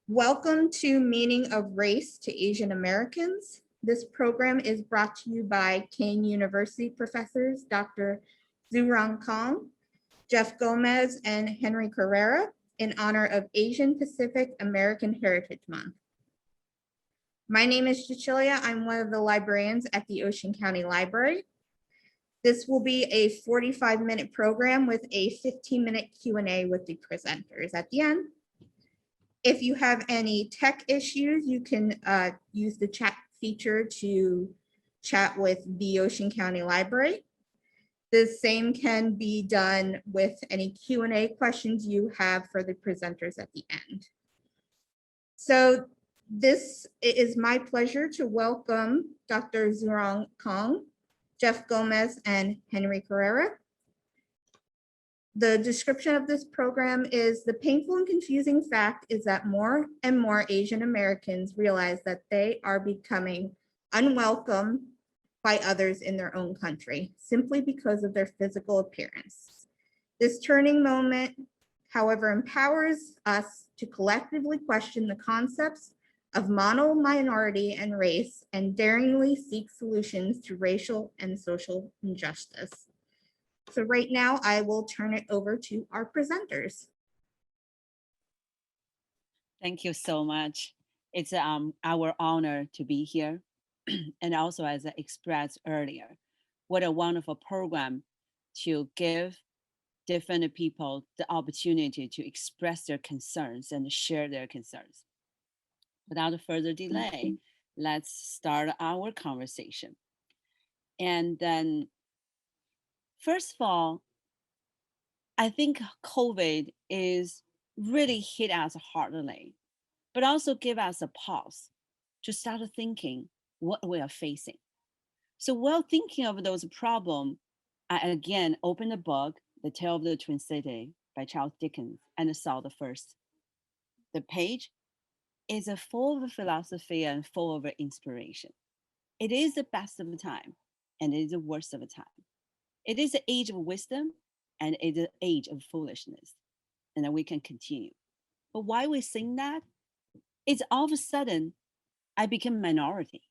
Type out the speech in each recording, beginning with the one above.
Welcome to Meaning of Race to Asian Americans. This program is brought to you by Kane University professors Dr. Zhurong Kong, Jeff Gomez, and Henry Carrera in honor of Asian Pacific American Heritage Month. My name is Cecilia. I'm one of the librarians at the Ocean County Library. This will be a 45-minute program with a 15-minute Q&A with the presenters at the end. If you have any tech issues, you can use the chat feature to chat with the Ocean County Library. The same can be done with any Q&A questions you have for the presenters at the end. So this is my pleasure to welcome Dr. Zhurong Kong, Jeff Gomez, and Henry Carrera. The description of this program is the painful and confusing fact is that more and more Asian Americans realize that they are becoming unwelcome by others in their own country simply because of their physical appearance. This turning moment, however, empowers us to collectively question the concepts of mono-minority and race and daringly seek solutions to racial and social injustice. So right now, I will turn it over to our presenters. Thank you so much. It's our honor to be here. And also, as I expressed earlier, what a wonderful program to give different people the opportunity to express their concerns and share their concerns. Without further delay, let's start our conversation. And then, first of all, I think COVID is really hit us hardly, but also give us a pause to start thinking what we are facing. So while thinking of those problems, I again opened the book, The Tale of the Twin City by Charles Dickens, and saw the first. The page is full of philosophy and full of inspiration. It is the best of the time, and it is the worst of the time. It is the age of wisdom, and it is the age of foolishness. And then we can continue. But why we sing that? It's all of a sudden, I became minority.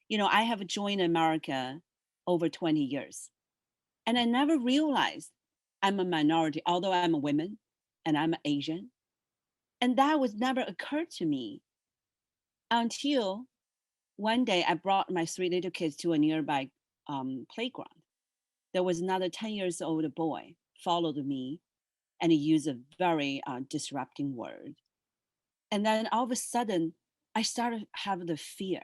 You know, I have joined America over 20 years, and I never realized I'm a minority, although I'm a woman and I'm Asian. And that was never occurred to me until one day I brought my three little kids to a nearby playground. There was another 10 years old boy followed me, and he used a very disrupting word. And then all of a sudden, I started to have the fear.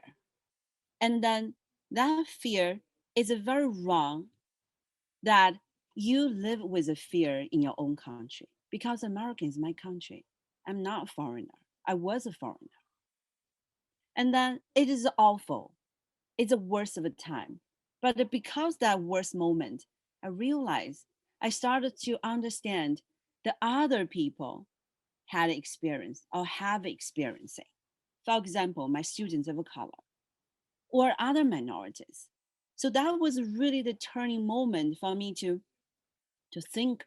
And then that fear is very wrong that you live with a fear in your own country, because America is my country. I'm not a foreigner. I was a foreigner. And then it is awful. It's the worst of the time. But because that worst moment, I realized I started to understand the other people had experienced or have experiencing. For example, my students of color or other minorities. So that was really the turning moment for me to think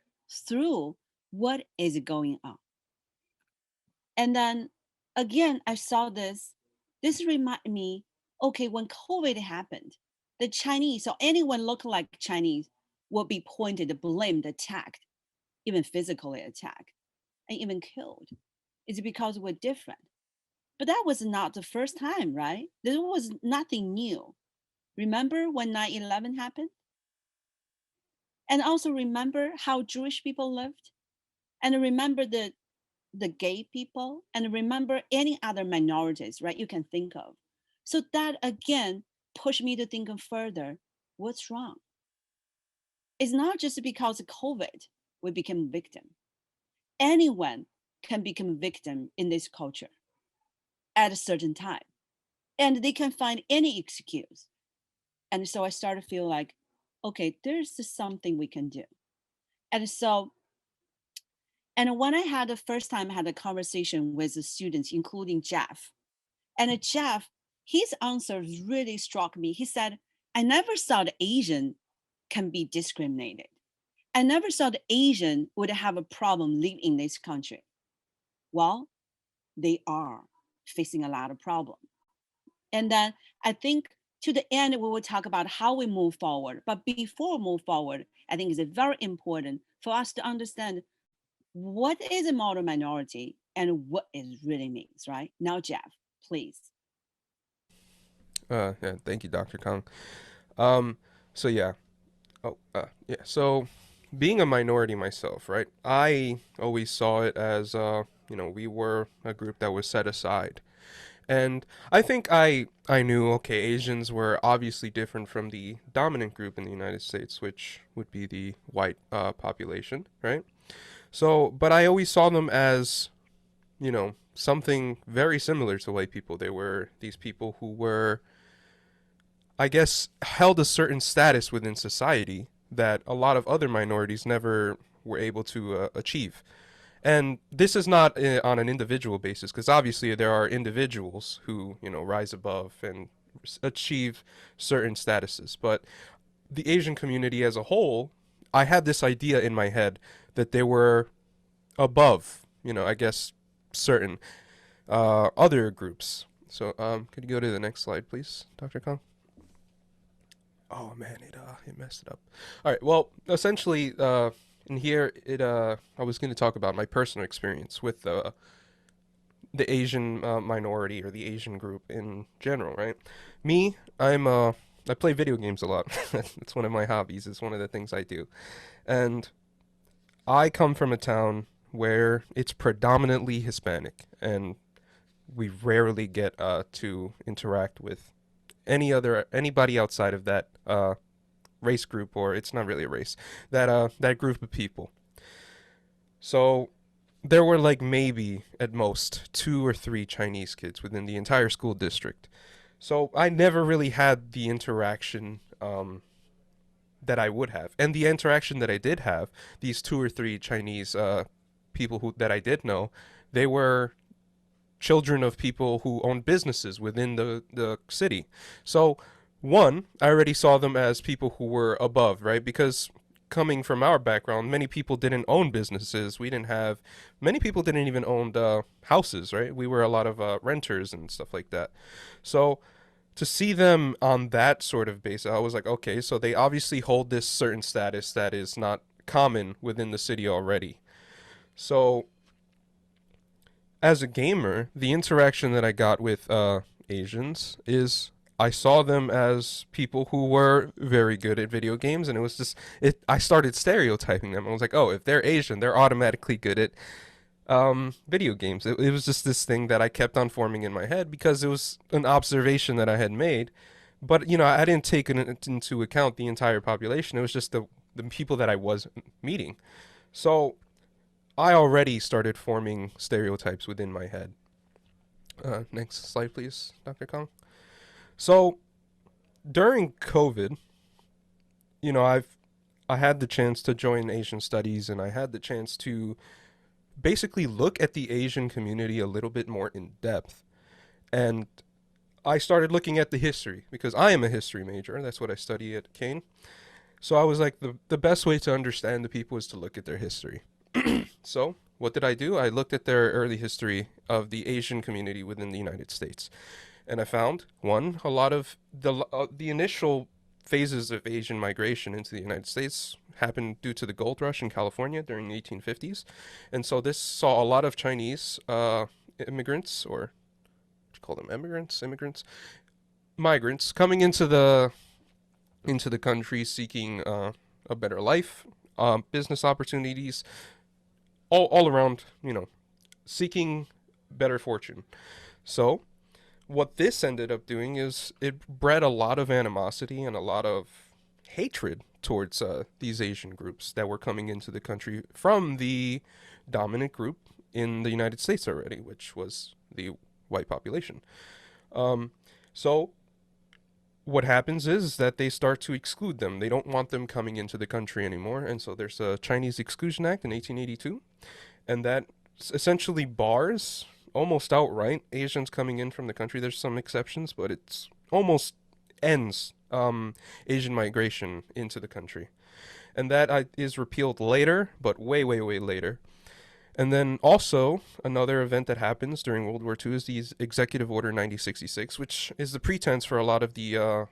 through what is going on. And then again, I saw this. This reminded me, okay, when COVID happened, the Chinese or anyone looking like Chinese will be pointed, blamed, attacked, even physically attacked, and even killed. It's because we're different. But that was not the first time, right? There was nothing new. Remember when 9/11 happened? And also remember how Jewish people lived? And remember the gay people? And remember any other minorities, right? You can think of. So that again pushed me to think further, what's wrong? It's not just because of COVID we became victim. Anyone can become a victim in this culture at a certain time. And they can find any excuse. And so I started to feel like, okay, there's something we can do. And so, and when I had the first time I had a conversation with the students, including Jeff, and Jeff, his answers really struck me. He said, I never thought Asian can be discriminated. I never thought Asian would have a problem living in this country. Well, they are facing a lot of problems. And then I think to the end, we will talk about how we move forward. But before we move forward, I think it's very important for us to understand what is a model minority and what it really means, right? Now, Jeff, please. Yeah, thank you, Dr. Kang. Um, so yeah, yeah. So being a minority myself, right? I always saw it as, we were a group that was set aside. And I think I knew, okay, Asians were obviously different from the dominant group in the United States, which would be the white population, right? So, but I always saw them as, something very similar to white people. They were these people who were, I guess, held a certain status within society that a lot of other minorities never were able to achieve. And this is not on an individual basis, because obviously there are individuals who, rise above and achieve certain statuses. But the Asian community as a whole, I had this idea in my head that they were above, I guess, certain other groups. So, could you go to the next slide, please, Dr. Kong? Oh man, it messed it up. All right. Well, essentially, in here, I was going to talk about my personal experience with the Asian minority or the Asian group in general, right? Me, I play video games a lot. It's one of my hobbies. It's one of the things I do, and I come from a town where it's predominantly Hispanic, and we rarely get to interact with anybody outside of that race group, or it's not really a race, that group of people. So there were like maybe at most 2 or 3 Chinese kids within the entire school district. So I never really had the interaction that I would have, and the interaction that I did have, these 2 or 3 Chinese people that I did know, they were children of people who owned businesses within the city. So, one, I already saw them as people who were above, right? Because coming from our background, many people didn't own businesses. Many people didn't even own houses, right? We were a lot of renters and stuff like that. So, to see them on that sort of basis, I was like, okay, so they obviously hold this certain status that is not common within the city already. So, as a gamer, the interaction that I got with Asians is I saw them as people who were very good at video games, and it was just I started stereotyping them. I was like, oh, if they're Asian, they're automatically good at video games. It was just this thing that I kept on forming in my head because it was an observation that I had made. But I didn't take into account the entire population. It was just the people that I was meeting. So I already started forming stereotypes within my head. Next slide, please, Dr. Kong. So during COVID, I had the chance to join Asian Studies, and I had the chance to basically look at the Asian community a little bit more in depth. And I started looking at the history because I am a history major. That's what I study at Kane. So I was like, the best way to understand the people is to look at their history. So what did I do? I looked at their early history of the Asian community within the United States. And I found, one, a lot of the initial phases of Asian migration into the United States happened due to the gold rush in California during the 1850s. And so this saw a lot of Chinese immigrants, or what do you call them, immigrants, migrants coming into the country seeking a better life, business opportunities, all around, seeking better fortune. So what this ended up doing is it bred a lot of animosity and a lot of hatred towards these Asian groups that were coming into the country from the dominant group in the United States already, which was the white population. So what happens is that they start to exclude them. They don't want them coming into the country anymore. And so there's a Chinese Exclusion Act in 1882, and that essentially bars almost outright Asians coming in from the country. There's some exceptions, but it's almost ends Asian migration into the country. And that is repealed later, but way, way, way later. And then also another event that happens during World War II is the Executive Order 9066, which is the pretense for a lot of the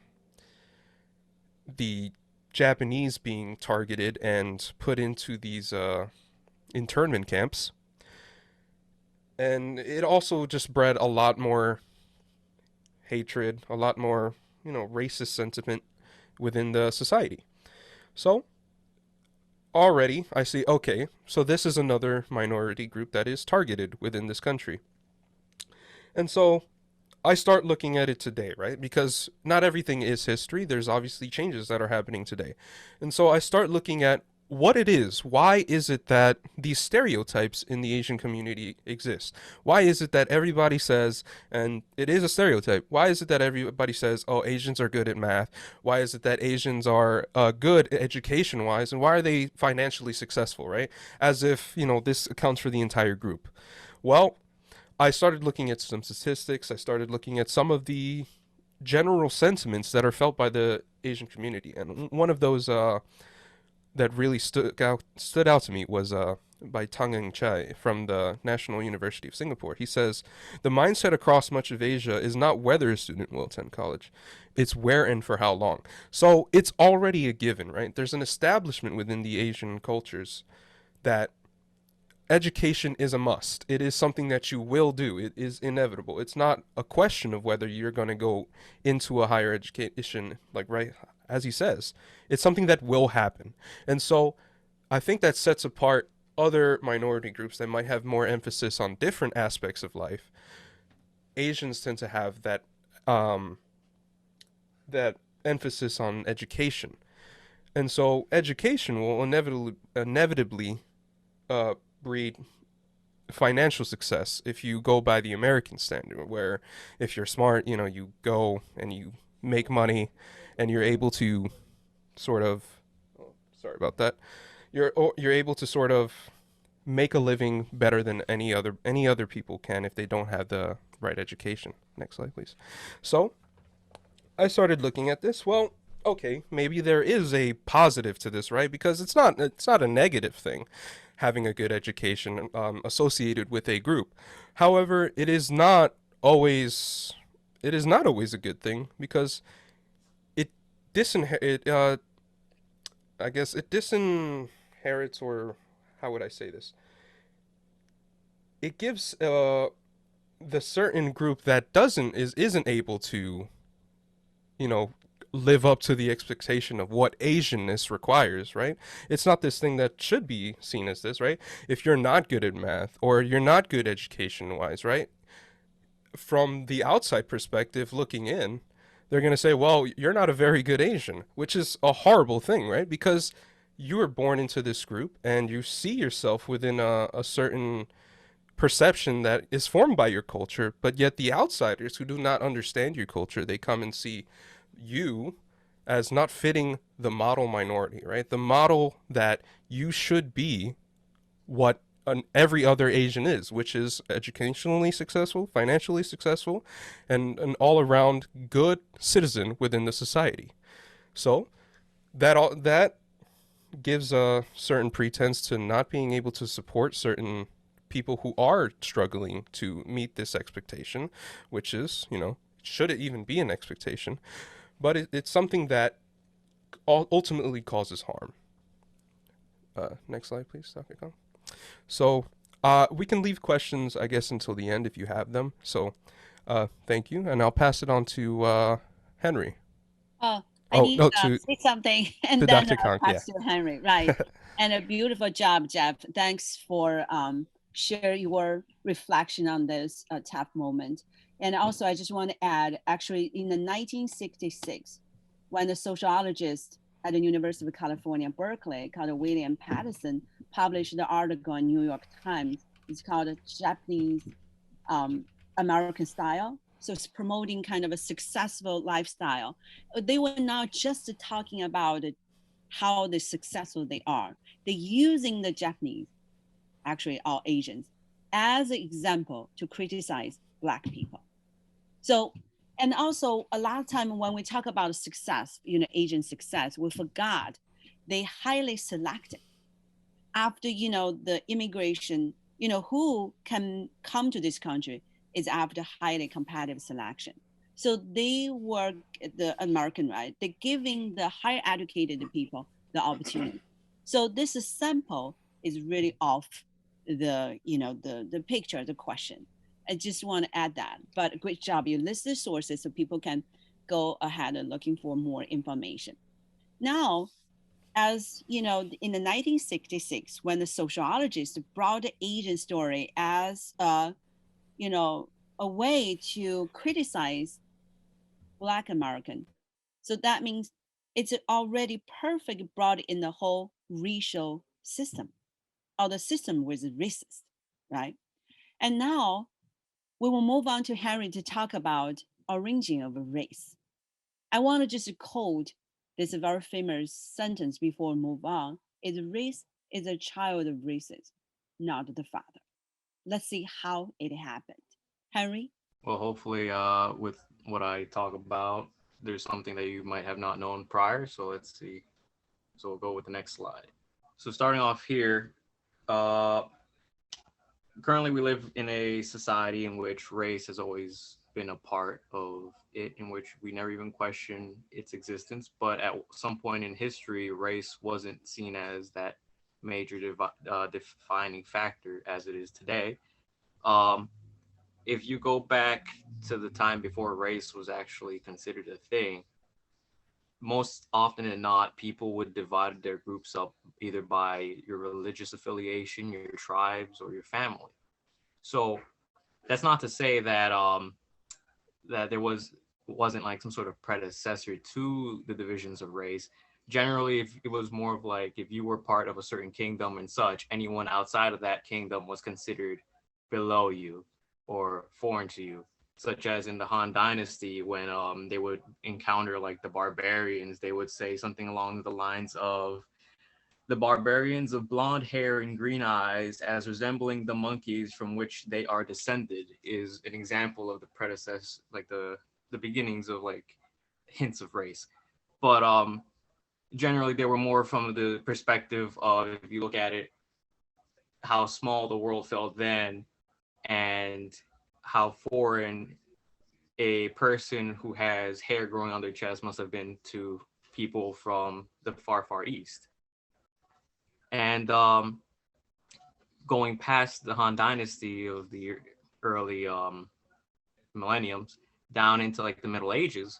Japanese being targeted and put into these internment camps. And it also just bred a lot more hatred, a lot more, racist sentiment within the society. So already I see, okay, so this is another minority group that is targeted within this country. And so I start looking at it today, right? Because not everything is history. There's obviously changes that are happening today. And so I start looking at what it is. Why is it that these stereotypes in the Asian community exist? Why is it that everybody says, and it is a stereotype, why is it that everybody says, oh, Asians are good at math? Why is it that Asians are good education wise? And why are they financially successful, right? As if, this accounts for the entire group. Well, I started looking at some statistics. I started looking at some of the general sentiments that are felt by the Asian community, and one of those that really stood out to me was by Tang Eng Chai from the National University of Singapore. He says the mindset across much of Asia is not whether a student will attend college, it's where and for how long. So it's already a given, right? There's an establishment within the Asian cultures that education is a must. It is something that you will do. It is inevitable. It's not a question of whether you're going to go into a higher education, like right as he says. It's something that will happen. And so I think that sets apart other minority groups that might have more emphasis on different aspects of life. Asians tend to have that emphasis on education. And so education will inevitably breed financial success if you go by the American standard, where if you're smart, you go and you make money and you're able to sort of, oh, sorry about that, you're able to sort of make a living better than any other people can if they don't have the right education. Next slide, please. So I started looking at this. Well, okay, maybe there is a positive to this, right? Because it's not a negative thing having a good education associated with a group. However, it is not always a good thing, because it I guess it disinherits, or how would I say this? It gives the certain group that isn't able to, you know, live up to the expectation of what Asianness requires, right? It's not this thing that should be seen as this, right? If you're not good at math, or you're not good education wise, right? From the outside perspective looking in, they're going to say, well, you're not a very good Asian, which is a horrible thing, right? Because you were born into this group and you see yourself within a certain perception that is formed by your culture, but yet the outsiders who do not understand your culture, they come and see you as not fitting the model minority, right? The model that you should be what every other Asian is, which is educationally successful, financially successful, and an all-around good citizen within the society. So that gives a certain pretense to not being able to support certain people who are struggling to meet this expectation, which is, should it even be an expectation? But it's something that ultimately causes harm. Next slide, please, Dr. Kong. So we can leave questions, I guess, until the end if you have them. So thank you, and I'll pass it on to Henry. Oh, I need to say something, and then Dr. Kong, pass to Henry, right? And a beautiful job, Jeff. Thanks for share your reflection on this tough moment. And also, I just want to add, actually, in the 1966, when the sociologist at the University of California, Berkeley, called William Patterson, published the article in New York Times. It's called Japanese American Style. So it's promoting kind of a successful lifestyle. They were not just talking about how successful they are. They're using the Japanese, actually all Asians, as an example to criticize Black people. So, and also a lot of time when we talk about success, Asian success, we forgot they highly selected after, the immigration who can come to this country is after highly competitive selection. So they were the American, right? They're giving the higher educated people the opportunity. So this sample is really off the picture, the question. I just want to add that. But great job. You list the sources so people can go ahead and looking for more information. Now, as you know, in the 1966, when the sociologists brought the Asian story as a way to criticize Black American, so that means it's already perfect brought in the whole racial system, or the system was racist, right? And now we will move on to Henry to talk about origin of a race. I want to just quote this very famous sentence before we move on. Is race is a child of races, not the father. Let's see how it happened. Henry? Well, hopefully, with what I talk about, there's something that you might have not known prior. So let's see. So we'll go with the next slide. So starting off here, uh, currently we live in a society in which race has always been a part of it, in which we never even question its existence. But at some point in history, race wasn't seen as that major defining factor as it is today. Um, if you go back to the time before race was actually considered a thing, most often than not, people would divide their groups up either by your religious affiliation, your tribes, or your family. So that's not to say that that there wasn't like some sort of predecessor to the divisions of race. Generally, if it was more of like if you were part of a certain kingdom and such, anyone outside of that kingdom was considered below you or foreign to you. Such as in the Han Dynasty, when they would encounter like the barbarians, they would say something along the lines of the barbarians of blonde hair and green eyes, as resembling the monkeys from which they are descended, is an example of the predecessor, like the beginnings of like hints of race. But generally, they were more from the perspective of, if you look at it, how small the world felt then, and how foreign a person who has hair growing on their chest must have been to people from the far, far east. And going past the Han Dynasty of the early millenniums down into like the Middle Ages,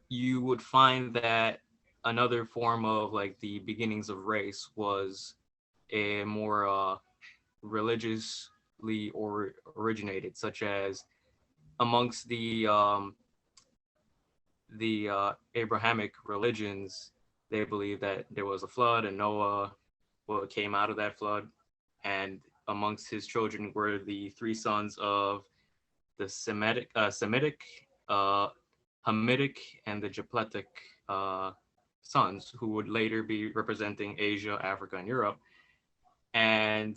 you would find that another form of like the beginnings of race was a more religiously or originated, such as amongst the Abrahamic religions, they believe that there was a flood and Noah came out of that flood, and amongst his children were the three sons of the Semitic, Hamitic, and the Japletic sons, who would later be representing Asia, Africa, and Europe. And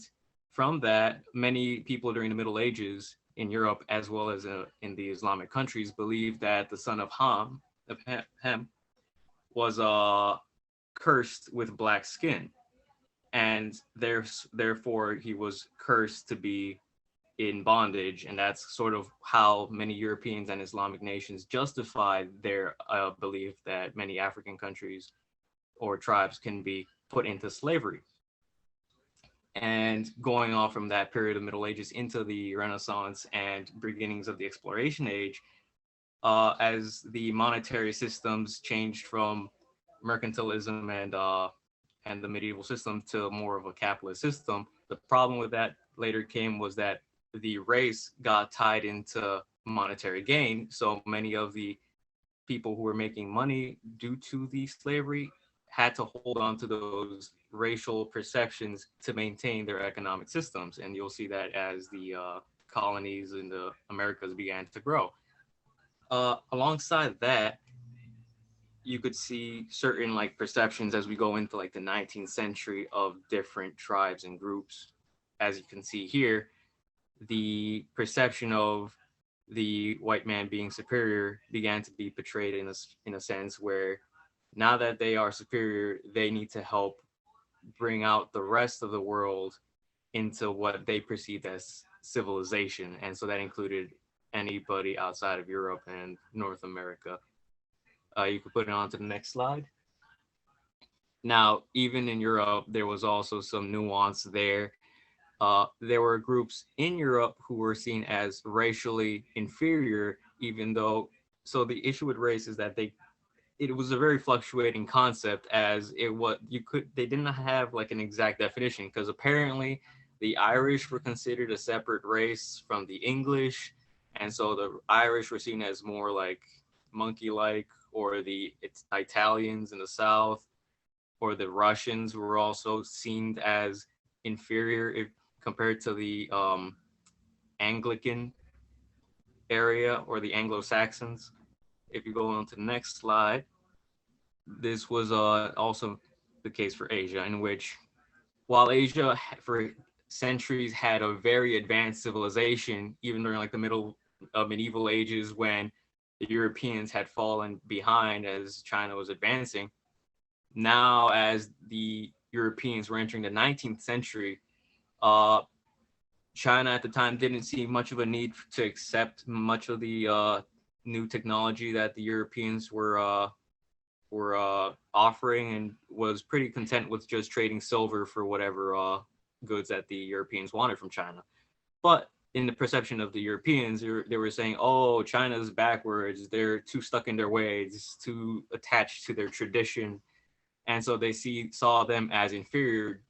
from that, many people during the Middle Ages in Europe, as well as in the Islamic countries, believed that the son of Ham, was cursed with black skin, and therefore he was cursed to be in bondage. And that's sort of how many Europeans and Islamic nations justified their belief that many African countries or tribes can be put into slavery. And going off from that period of Middle Ages into the Renaissance and beginnings of the Exploration Age, as the monetary systems changed from mercantilism and the medieval system to more of a capitalist system, the problem with that later came was that the race got tied into monetary gain. So many of the people who were making money due to the slavery had to hold on to those racial perceptions to maintain their economic systems. And you'll see that as the colonies in the Americas began to grow. Alongside that, you could see certain like perceptions as we go into like the 19th century of different tribes and groups. As you can see here, the perception of the white man being superior began to be portrayed in a sense where now that they are superior, they need to help bring out the rest of the world into what they perceived as civilization. And so that included anybody outside of Europe and North America. You could put it on to the next slide. Now, even in Europe, there was also some nuance there. There were groups in Europe who were seen as racially inferior, even though, so the issue with race is that it was a very fluctuating concept, as they didn't have like an exact definition, because apparently the Irish were considered a separate race from the English. And so the Irish were seen as more like monkey-like, or it's Italians in the South, or the Russians were also seen as inferior if compared to the Anglican area or the Anglo-Saxons. If you go on to the next slide, this was also the case for Asia, in which while Asia for centuries had a very advanced civilization, even during like the medieval ages when the Europeans had fallen behind as China was advancing. Now, as the Europeans were entering the 19th century, China at the time didn't see much of a need to accept much of the new technology that the Europeans were offering, and was pretty content with just trading silver for whatever goods that the Europeans wanted from China. But in the perception of the Europeans, they were saying, oh, China's backwards, they're too stuck in their ways, too attached to their tradition. And so they saw them as inferior,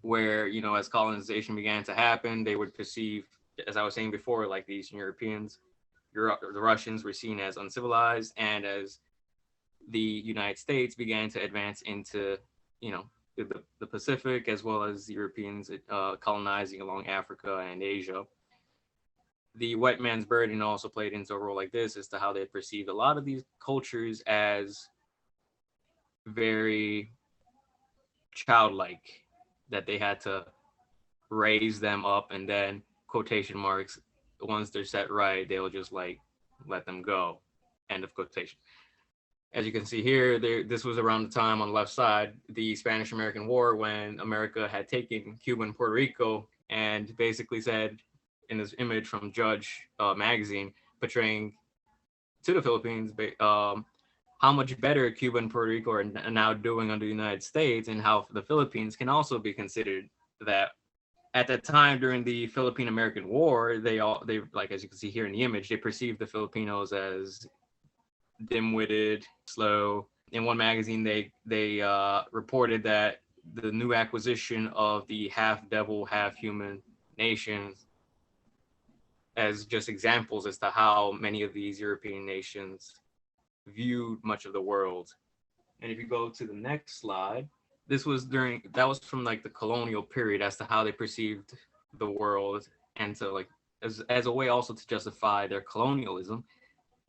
where, you know, as colonization began to happen, they would perceive, as I was saying before, like the Eastern Europeans, the Russians were seen as uncivilized, and as the United States began to advance into, you know, the Pacific, as well as the Europeans colonizing along Africa and Asia. The white man's burden also played into a role like this, as to how they perceived a lot of these cultures as very childlike, that they had to raise them up, and then, quotation marks, once they're set right, they'll just like let them go, end of quotation. As you can see here, this was around the time on the left side, the Spanish-American War, when America had taken Cuba and Puerto Rico, and basically said, in this image from Judge magazine, portraying to the Philippines, how much better Cuba and Puerto Rico are now doing under the United States, and how the Philippines can also be considered that. At that time, during the Philippine-American War, they like, as you can see here in the image, they perceived the Filipinos as dim-witted, slow. In one magazine, they reported that the new acquisition of the half devil, half human nations, as just examples as to how many of these European nations viewed much of the world. And if you go to the next slide, that was from like the colonial period, as to how they perceived the world, and to like as a way also to justify their colonialism.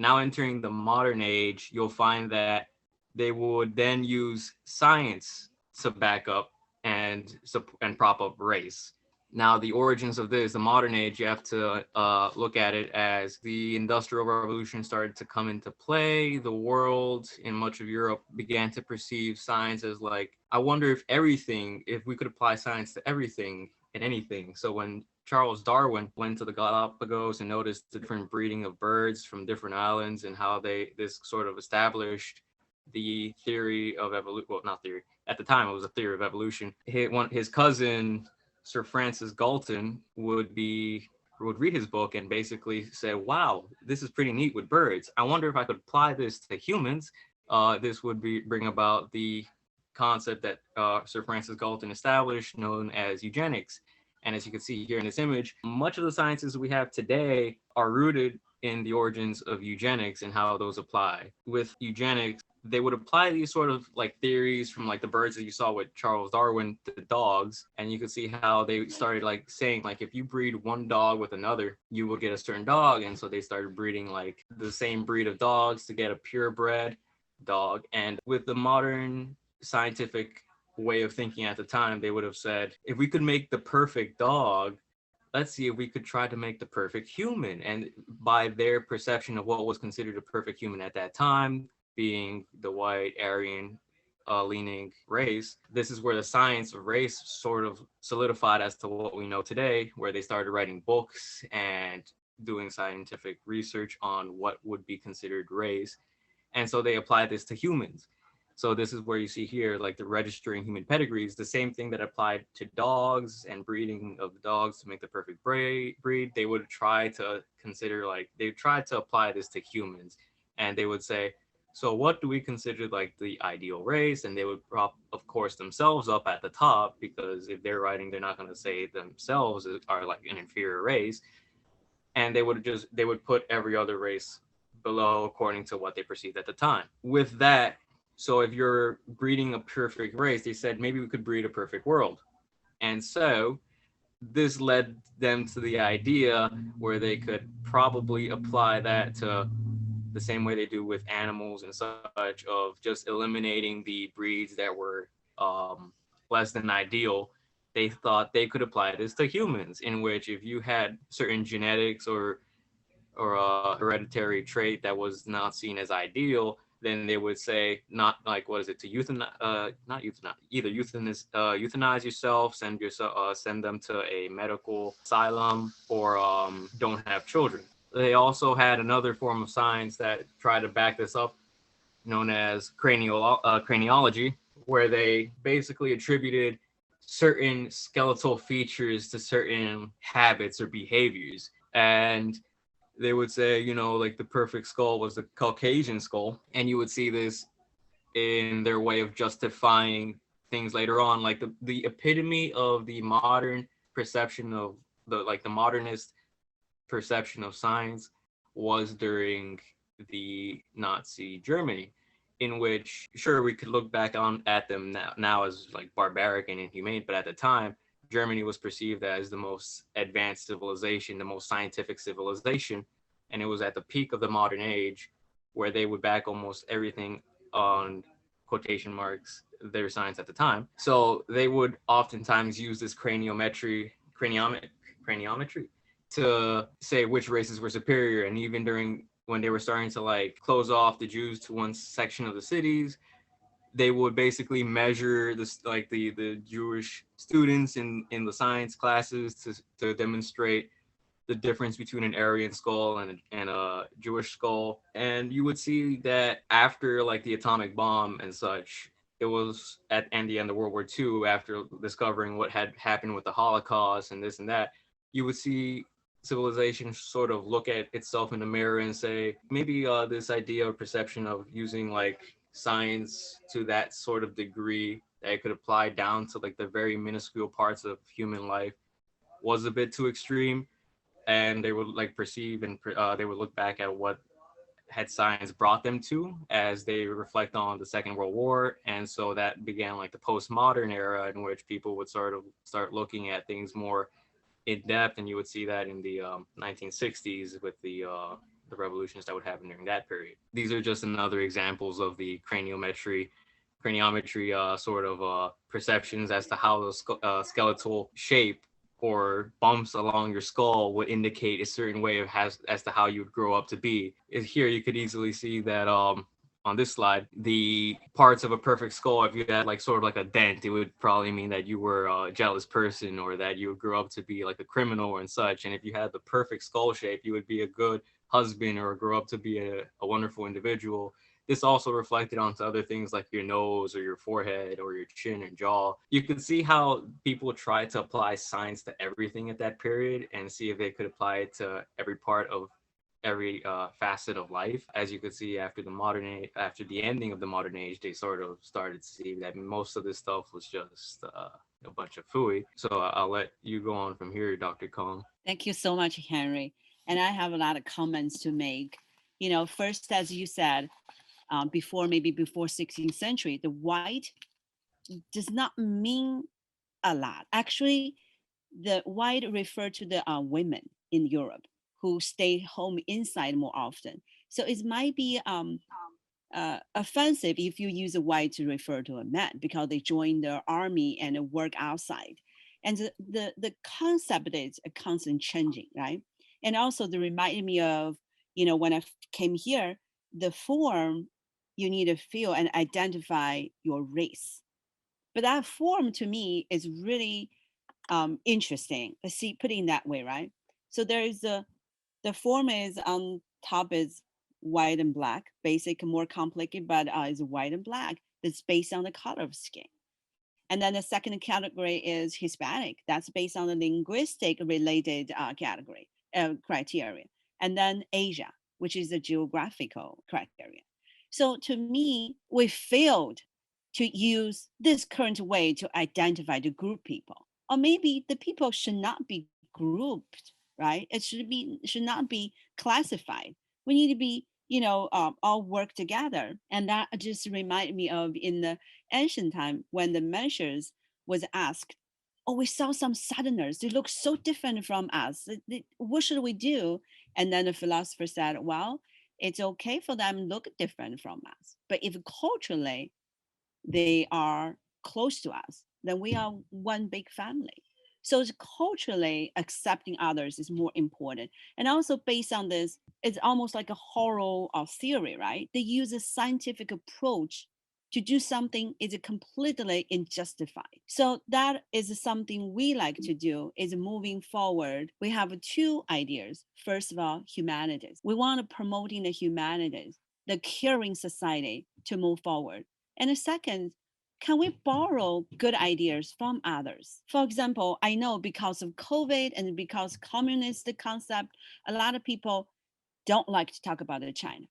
Now entering the modern age, you'll find that they would then use science to back up and prop up race. Now, the origins of this, the modern age, you have to look at it as the Industrial Revolution started to come into play. The world in much of Europe began to perceive science as like, I wonder if we could apply science to everything and anything. So when Charles Darwin went to the Galapagos and noticed the different breeding of birds from different islands, and how this sort of established the theory of evolution. Well, not theory. At the time, it was a theory of evolution. His cousin, Sir Francis Galton, would read his book and basically say, wow, this is pretty neat with birds. I wonder if I could apply this to humans. This would bring about the concept that Sir Francis Galton established, known as eugenics. And as you can see here in this image, much of the sciences we have today are rooted in the origins of eugenics and how those apply. With eugenics, they would apply these sort of like theories from like the birds that you saw with Charles Darwin to the dogs. And you could see how they started like saying, like, if you breed one dog with another, you will get a certain dog. And so they started breeding like the same breed of dogs to get a purebred dog. And with the modern scientific way of thinking at the time, they would have said, if we could make the perfect dog, let's see if we could try to make the perfect human. And by their perception of what was considered a perfect human at that time, being the white Aryan leaning race. This is where the science of race sort of solidified as to what we know today, where they started writing books and doing scientific research on what would be considered race. And so they applied this to humans. So this is where you see here, like the registering human pedigrees, the same thing that applied to dogs and breeding of dogs to make the perfect breed. They would try to consider, like, they tried to apply this to humans. And they would say, so what do we consider like the ideal race? And they would prop, of course, themselves up at the top, because if they're writing, they're not going to say themselves are like an inferior race. And they would put every other race below according to what they perceived at the time. With that, so if you're breeding a perfect race, they said maybe we could breed a perfect world. And so this led them to the idea where they could probably apply that to the same way they do with animals and such, of just eliminating the breeds that were less than ideal. They thought they could apply this to humans, in which if you had certain genetics or a hereditary trait that was not seen as ideal, then they would say, not like, what is it, to euthanize yourself, send them to a medical asylum, or don't have children. They also had another form of science that tried to back this up, known as craniology, where they basically attributed certain skeletal features to certain habits or behaviors. And they would say, like the perfect skull was the Caucasian skull. And you would see this in their way of justifying things later on. Like the epitome of the modern perception of the modernist perception of science was during the Nazi Germany, in which, sure, we could look back at them now as like barbaric and inhumane, but at the time, Germany was perceived as the most advanced civilization, the most scientific civilization. And it was at the peak of the modern age where they would back almost everything on quotation marks, their science at the time. So they would oftentimes use this craniometry to say which races were superior. And even during when they were starting to like close off the Jews to one section of the cities, they would basically measure this, like the Jewish students in the science classes to demonstrate the difference between an Aryan skull and a Jewish skull. And you would see that after like the atomic bomb and such, it was at the end of World War II, after discovering what had happened with the Holocaust and this and that, you would see civilization sort of look at itself in the mirror and say, maybe this idea or perception of using like science to that sort of degree that it could apply down to like the very minuscule parts of human life was a bit too extreme. And they would like perceive and they would look back at what had science brought them to as they reflect on the Second World War. And so that began like the postmodern era, in which people would sort of start looking at things more in depth. And you would see that in the 1960s with the revolutions that would happen during that period. These are just another examples of the craniometry sort of perceptions as to how the skeletal shape or bumps along your skull would indicate a certain way of as to how you would grow up to be. Here you could easily see that on this slide, the parts of a perfect skull, if you had like sort of like a dent, it would probably mean that you were a jealous person, or that you would grow up to be like a criminal and such. And if you had the perfect skull shape, you would be a good husband or grow up to be a wonderful individual. This also reflected onto other things like your nose or your forehead or your chin and jaw. You could see how people tried to apply science to everything at that period and see if they could apply it to every part of every facet of life. As you could see, after the ending of the modern age, they sort of started to see that most of this stuff was just a bunch of phooey. So I'll let you go on from here, Dr. Kong. Thank you so much, Henry. And I have a lot of comments to make. First, as you said, before 16th century, the white does not mean a lot. Actually, the white refer to the women in Europe who stay home inside more often. So it might be offensive if you use a white to refer to a man because they join the army and work outside. And the concept is a constant changing, right? And also they reminded me of, when I came here, the form, you need to feel and identify your race. But that form to me is really interesting. Let's see, put it in that way, right? So there is the form is on top is white and black, basic, more complicated, but is white and black. That's based on the color of skin. And then the second category is Hispanic. That's based on the linguistic related category criteria. And then Asia, which is the geographical criteria. So to me, we failed to use this current way to identify the group people. Or maybe the people should not be grouped, right? It should not be classified. We need to be, all work together. And that just reminded me of in the ancient time when the measures was asked, oh, we saw some southerners, they look so different from us, what should we do? And then the philosopher said, well, it's okay for them to look different from us, but if culturally they are close to us, then we are one big family. So it's culturally accepting others is more important. And also based on this, it's almost like a horror of theory, right? They use a scientific approach to do something is completely unjustified. So that is something we like to do is moving forward. We have two ideas. First of all, humanities. We want to promoting the humanities, the caring society to move forward. And the second, can we borrow good ideas from others? For example, I know because of COVID and because communist concept, a lot of people don't like to talk about China.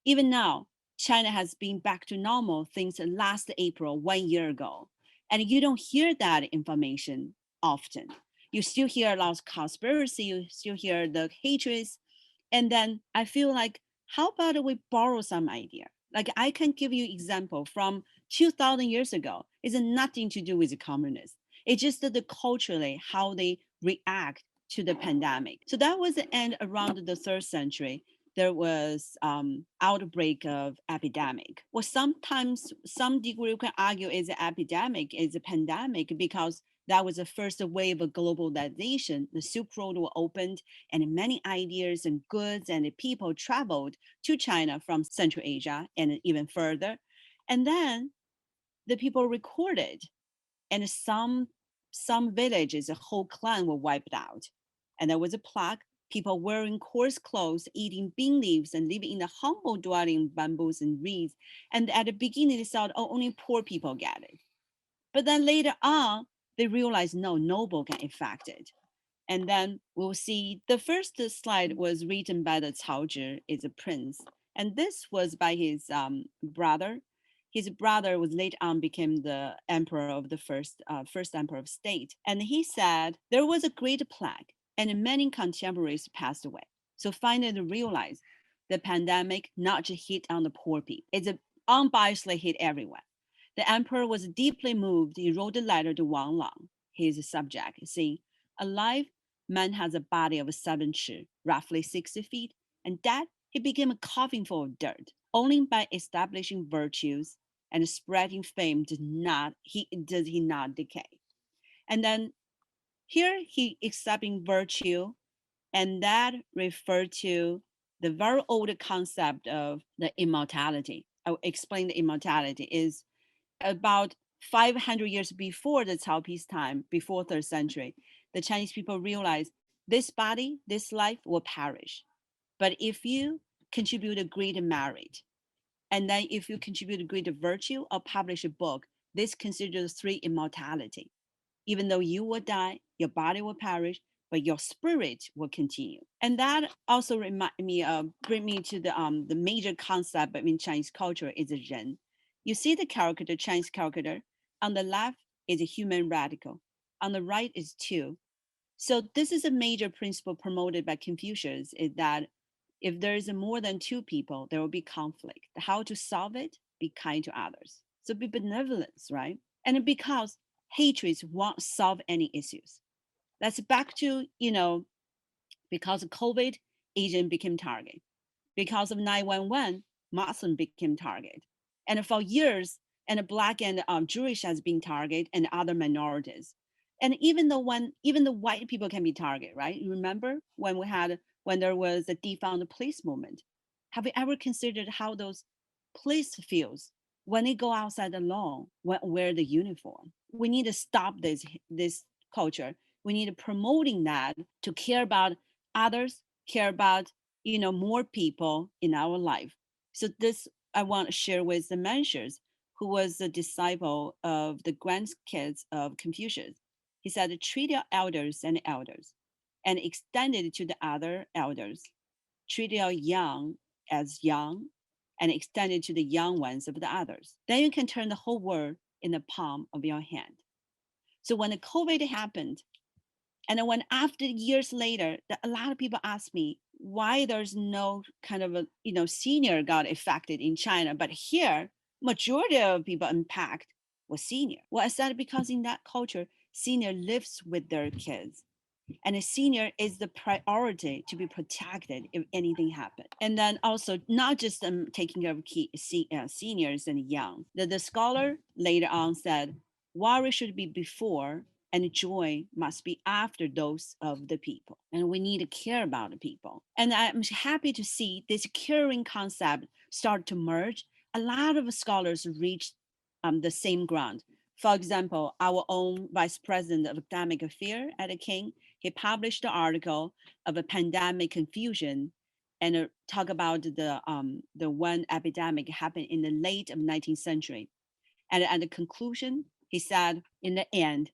Even now, China has been back to normal since last April, 1 year ago. And you don't hear that information often. You still hear a lot of conspiracy, you still hear the hatreds. And then I feel like, how about we borrow some idea? Like I can give you example from 2000 years ago. It's nothing to do with the communists. It's just that the culturally how they react to the pandemic. So that was the end around the 3rd century. There was outbreak of epidemic. Well, sometimes some degree you can argue is an epidemic, is a pandemic because that was the first wave of globalization. The Silk Road was opened and many ideas and goods and people traveled to China from Central Asia and even further. And then the people recorded and some villages, a whole clan were wiped out. And there was a plaque, people wearing coarse clothes, eating bean leaves and living in the humble dwelling, bamboos and reeds. And at the beginning, they thought, oh, only poor people get it. But then later on, they realized, no, noble get affected. And then we'll see the first slide was written by the Cao Zhi, is a prince. And this was by his brother. His brother was later on became the emperor of the first emperor of state. And he said, there was a great plague and many contemporaries passed away. So finally they realized the pandemic not just hit on the poor people, it's unbiasedly hit everyone. The emperor was deeply moved. He wrote a letter to Wang Lang, his subject, saying, alive, man has a body of 7 chi, roughly 60 feet, and that he became a coffin full of dirt. Only by establishing virtues and spreading fame does he not decay. And then here he accepting virtue, and that referred to the very old concept of the immortality. I'll explain the immortality is about 500 years before the Cao Pi's time, before 3rd century, the Chinese people realized this body, this life will perish. But if you contribute a great merit, and then if you contribute a great virtue or publish a book, this considers 3 immortality. Even though you will die, your body will perish, but your spirit will continue. And that also bring me to the major concept in Chinese culture is a Ren. You see the character, Chinese character, on the left is a human radical, on the right is 2. So this is a major principle promoted by Confucius, is that if there is more than 2 people, there will be conflict. How to solve it? Be kind to others. So be benevolent, right? And because hatreds won't solve any issues. That's back to, because of COVID, Asian became target. Because of 911, Muslim became target. And for years, and Black and Jewish has been target and other minorities. And even the white people can be target, right? You remember when there was a defund the police movement? Have you ever considered how those police feels when they go outside alone, wear the uniform. We need to stop this culture. We need to promoting that to care about others, care about more people in our life. So this I want to share with the Mencius, who was a disciple of the grandkids of Confucius. He said, treat your elders and elders, and extend it to the other elders. Treat your young as young, and extend it to the young ones of the others. Then you can turn the whole world in the palm of your hand. So when the COVID happened, and then when after years later, a lot of people ask me why there's no kind of a senior got affected in China, but here majority of people impact was senior. Well, I said because in that culture, senior lives with their kids. And a senior is the priority to be protected if anything happened. And then also not just taking care of seniors and young. The scholar later on said, worry should be before and joy must be after those of the people. And we need to care about the people. And I'm happy to see this caring concept start to merge. A lot of scholars reached the same ground. For example, our own Vice President of Academic Affairs at the King, he published an article of a pandemic confusion and talk about the one epidemic happened in the late of 19th century. And at the conclusion, he said, in the end,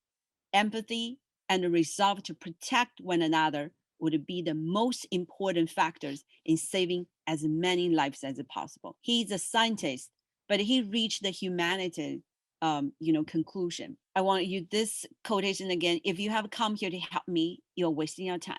empathy and the resolve to protect one another would be the most important factors in saving as many lives as possible. He's a scientist, but he reached the humanity conclusion. I want you this quotation again. If you have come here to help me, you're wasting your time.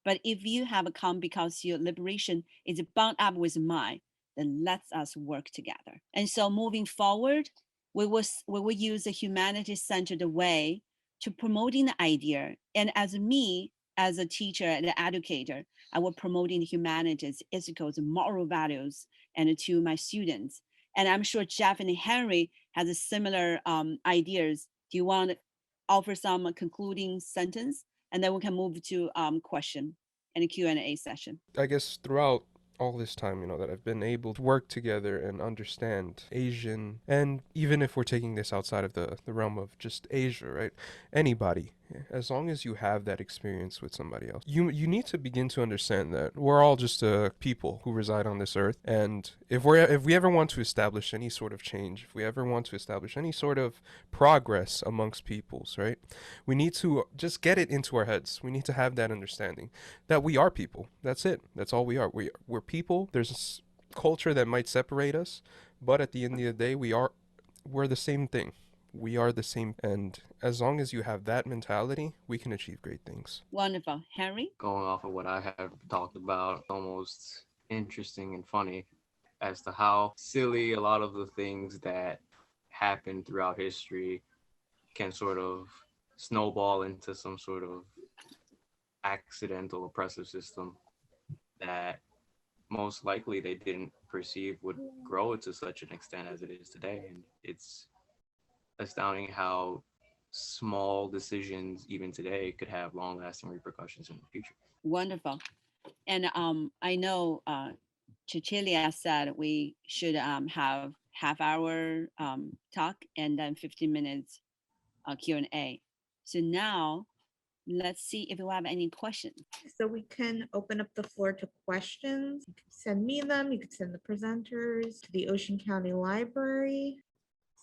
But if you have come because your liberation is bound up with mine, then let us work together. And so moving forward, we will use a humanity-centered way to promoting the idea. And as me, as a teacher and an educator, I will promoting the humanities, ethics, moral values, and to my students. And I'm sure Jeff and Henry has a similar ideas. Do you want to offer some concluding sentence? And then we can move to question and a Q&A session. I guess throughout all this time, that I've been able to work together and understand Asian, and even if we're taking this outside of the realm of just Asia, right? Anybody, as long as you have that experience with somebody else, you need to begin to understand that we're all just people who reside on this earth, and if we ever want to establish any sort of change, if we ever want to establish any sort of progress amongst peoples, right? We need to just get it into our heads. We need to have that understanding that we are people. That's it. That's all we are. We're people. There's a culture that might separate us, but at the end of the day, we're the same thing. We are the same, and as long as you have that mentality, we can achieve great things. Wonderful. Henry? Going off of what I have talked about, almost interesting and funny as to how silly a lot of the things that happen throughout history can sort of snowball into some sort of accidental oppressive system that most likely they didn't perceive would grow to such an extent as it is today. And it's astounding how small decisions even today could have long-lasting repercussions in the future. Wonderful. And I know Cecilia said we should have half-hour talk and then 15 minutes Q&A. So now let's see if we have any questions. So we can open up the floor to questions. You can send me them. You can send the presenters to the Ocean County Library.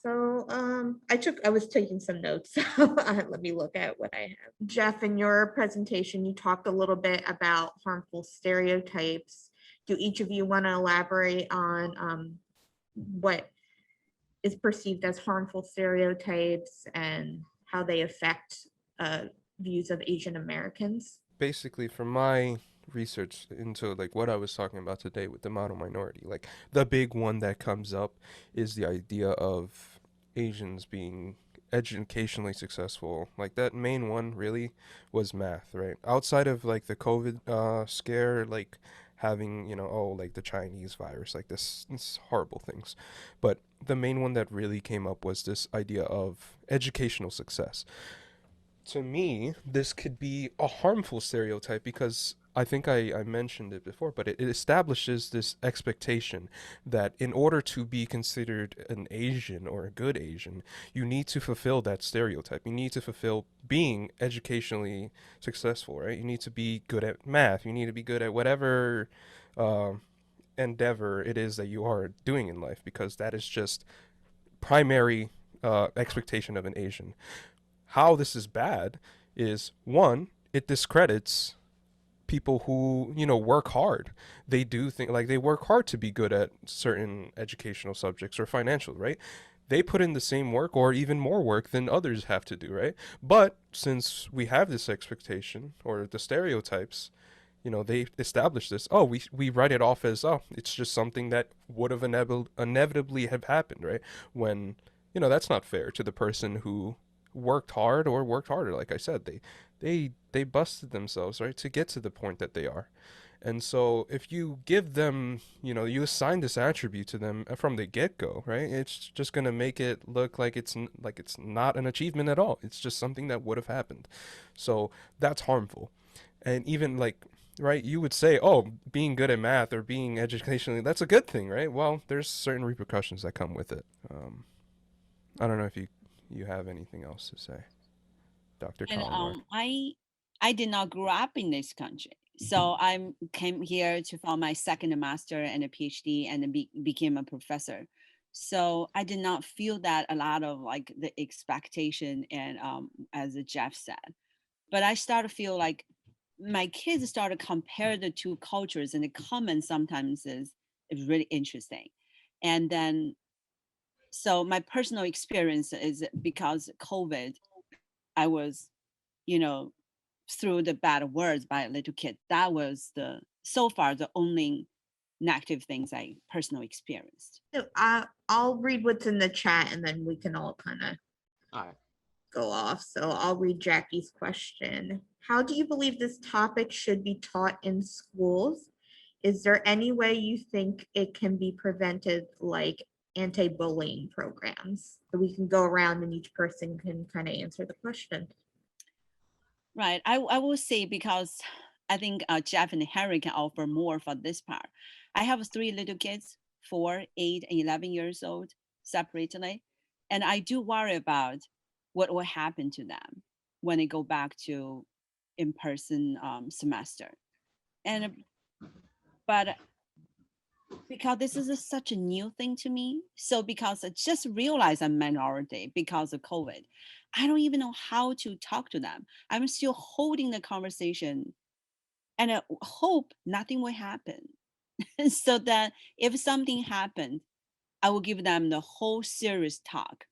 So I was taking some notes. So let me look at what I have. Jeff, in your presentation, you talked a little bit about harmful stereotypes. Do each of you want to elaborate on what is perceived as harmful stereotypes and how they affect views of Asian Americans? Basically, from my research into like what I was talking about today with the model minority, like the big one that comes up is the idea of Asians being educationally successful. Like that main one really was math, right? Outside of like the COVID scare, like having, like the Chinese virus, like this horrible things. But the main one that really came up was this idea of educational success. To me, this could be a harmful stereotype because I think I mentioned it before, but it establishes this expectation that in order to be considered an Asian or a good Asian, you need to fulfill that stereotype. You need to fulfill being educationally successful, right? You need to be good at math. You need to be good at whatever um endeavor it is that you are doing in life, because that is just primary expectation of an Asian. How this is bad is, one, it discredits people who work hard. They do think, like, they work hard to be good at certain educational subjects or financial, right? They put in the same work or even more work than others have to do, right? But since we have this expectation or the stereotypes, they establish this. Oh, we write it off as, oh, it's just something that would have inevitably have happened, right? When that's not fair to the person who worked hard or worked harder. Like I said, they busted themselves, right, to get to the point that they are. And so if you give them, you assign this attribute to them from the get-go, right? It's just going to make it look like it's not an achievement at all. It's just something that would have happened. So that's harmful. And even, like, right, you would say, oh, being good at math or being educationally, that's a good thing, right? Well, there's certain repercussions that come with it. I don't know if you have anything else to say, Dr. And Collinor. I did not grow up in this country, so I came here to follow my second master and a PhD, and then became a professor. So I did not feel that a lot of like the expectation, and as Jeff said, but I started to feel like my kids started to compare the two cultures, and the comment sometimes is really interesting. And then, so my personal experience is because COVID, I was, you know, through the bad words by a little kid. That was so far the only negative things I personally experienced. So I'll read what's in the chat and then we can all kind of All right. go off. So I'll read Jackie's question. How do you believe this topic should be taught in schools? Is there any way you think it can be prevented, like anti-bullying programs? So we can go around and each person can kind of answer the question. Right. I will say, because I think Jeff and Harry can offer more for this part. I have three little kids, 4, 8, and 11 years old, separately. And I do worry about what will happen to them when they go back to in-person semester. And but because this is such a new thing to me, so because I just realized I'm minority because of COVID, I don't even know how to talk to them. I'm still holding the conversation, and I hope nothing will happen. So that if something happened, I will give them the whole serious talk.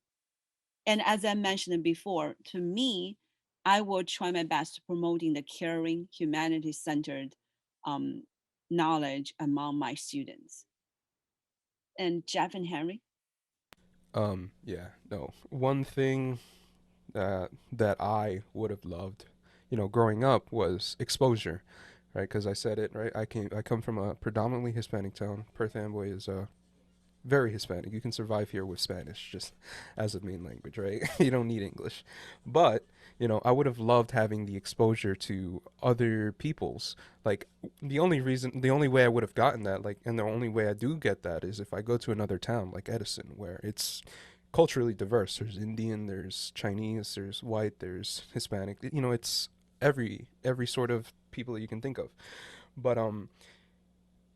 And as I mentioned before, to me, I will try my best promoting the caring, humanity-centered knowledge among my students. And Jeff and Henry? Yeah, no. One thing that I would have loved, growing up was exposure, right? Because I said it, right? I come from a predominantly Hispanic town. Perth Amboy is very Hispanic. You can survive here with Spanish just as a main language, right? You don't need English. But, I would have loved having the exposure to other peoples. Like, the only way I would have gotten that, like, and the only way I do get that is if I go to another town like Edison, where it's culturally diverse. There's Indian, there's Chinese, there's white, there's Hispanic. It's every sort of people that you can think of. But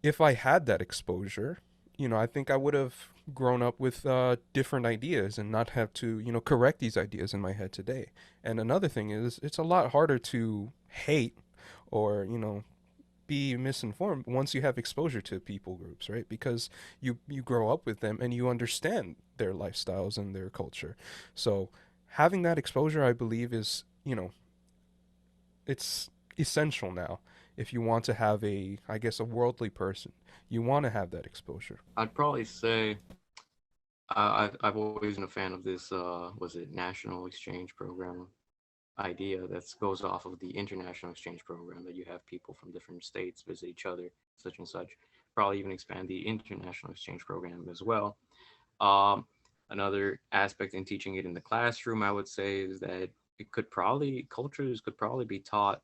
if I had that exposure, I think I would have grown up with different ideas and not have to, correct these ideas in my head today. And another thing is, it's a lot harder to hate or, be misinformed once you have exposure to people groups, right? Because you grow up with them and you understand their lifestyles and their culture. So having that exposure, I believe, is, it's essential now. If you want to have I guess, a worldly person, you want to have that exposure. I'd probably say I've always been a fan of this was it national exchange program idea that goes off of the international exchange program, that you have people from different states visit each other, such and such. Probably even expand the international exchange program as well. Another aspect in teaching it in the classroom, I would say, is that cultures could probably be taught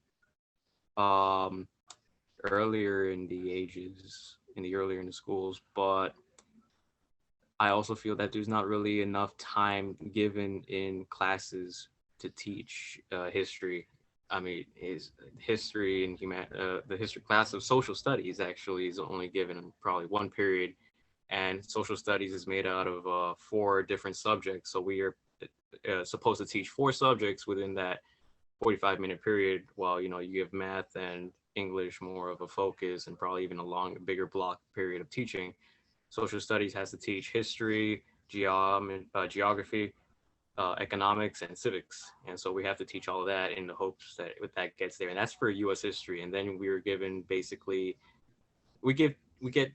earlier in the ages, earlier in the schools, but I also feel that there's not really enough time given in classes to teach history. I mean, his history and the history class of social studies actually is only given probably one period, and social studies is made out of 4 different subjects. So we are supposed to teach 4 subjects within that 45-minute period, while you give math and English more of a focus and probably even a bigger block period of teaching. Social studies has to teach history, geography, economics, and civics. And so we have to teach all of that in the hopes that that gets there. And that's for U.S. history. And then we were given basically, we get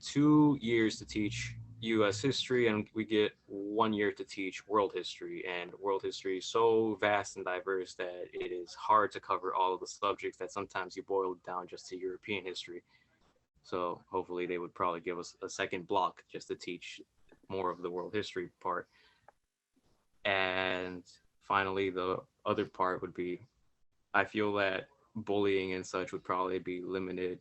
2 years to teach U.S. history, and we get 1 year to teach world history. And world history is so vast and diverse that it is hard to cover all of the subjects that sometimes you boil it down just to European history. So hopefully they would probably give us a second block just to teach more of the world history part. And finally, the other part would be, I feel that bullying and such would probably be limited